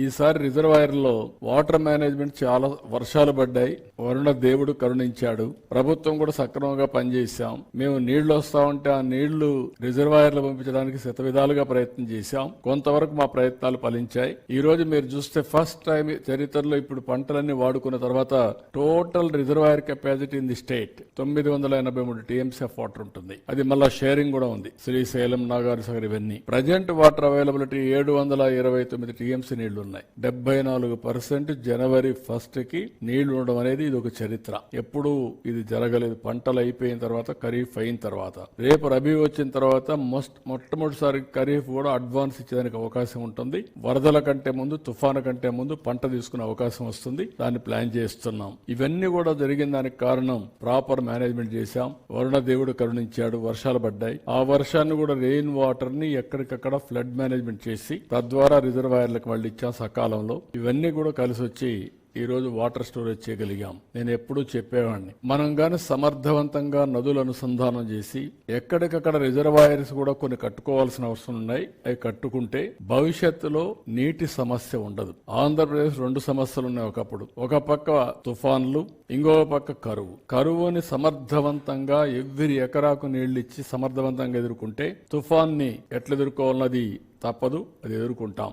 ఈసారి రిజర్వాయర్లో water management చాలా వర్షాలు పడ్డాయి. వరుణ దేవుడు కరుణించాడు. ప్రభుత్వం కూడా సక్రమంగా పనిచేశాం. మేము నీళ్లు వస్తా ఉంటే ఆ నీళ్లు రిజర్వాయర్లు పంపించడానికి శతవిధాలుగా ప్రయత్నం చేశాం. కొంతవరకు మా ప్రయత్నాలు ఫలించాయి. ఈ రోజు మీరు చూస్తే ఫస్ట్ టైం చరిత్రలో ఇప్పుడు పంటలన్నీ వాడుకున్న తర్వాత total reservoir capacity in the state 983 TMC of water ఉంటుంది. అది మళ్ళా షేరింగ్ కూడా ఉంది. శ్రీశైలం, నాగార్జునసాగర్ ఇవన్నీ. ప్రజెంట్ వాటర్ అవైలబిలిటీ 729 టీఎంసీ నీళ్లు ఉన్నాయి. 74% జనవరి 1 కి నీళ్లు ఉండడం అనేది ఇది ఒక చరిత్ర. ఎప్పుడు ఇది జరగలేదు. పంటలు అయిపోయిన తర్వాత, ఖరీఫ్ అయిన తర్వాత, రేపు రబీ వచ్చిన తర్వాత మొట్టమొదటిసారి ఖరీఫ్ కూడా అడ్వాన్స్ ఇచ్చేదానికి అవకాశం ఉంటుంది. వరదల కంటే ముందు, తుఫాను కంటే ముందు పంట తీసుకునే అవకాశం వస్తుంది. దాన్ని ప్లాన్ చేస్తున్నాం. ఇవన్నీ కూడా జరిగిన దానికి కారణం ప్రాపర్ మేనేజ్మెంట్ చేశాం. వరుణ దేవుడు కరుణించాడు. వర్షాలు పడ్డాయి. ఆ వర్షాన్ని కూడా రెయిన్ వాటర్ ని ఎక్కడికక్కడ ఫ్లడ్ మేనేజ్మెంట్ చేసి తద్వారా రిజర్వాయర్లకు వాళ్ళు ఇచ్చాం సకాలంలో. ఇవన్నీ కూడా కలిసి వచ్చి ఈ రోజు వాటర్ స్టోరేజ్ చేయగలిగాం. నేను ఎప్పుడూ చెప్పేవాడిని, మనం గాని సమర్థవంతంగా నదులు అనుసంధానం చేసి ఎక్కడికక్కడ రిజర్వాయర్స్ కూడా కొన్ని కట్టుకోవాల్సిన అవసరం ఉన్నాయి. అవి కట్టుకుంటే భవిష్యత్తులో నీటి సమస్య ఉండదు. ఆంధ్రప్రదేశ్ 2 సమస్యలు ఉన్నాయి. ఒకప్పుడు ఒక పక్క తుఫాన్లు, ఇంకో పక్క కరువుని సమర్థవంతంగా ఎవ్రీ ఎకరాకు నీళ్లు ఇచ్చి సమర్థవంతంగా ఎదుర్కొంటే తుఫాన్ని ఎట్లా ఎదుర్కోవాలన్నది తప్పదు. అది ఎదుర్కొంటాం.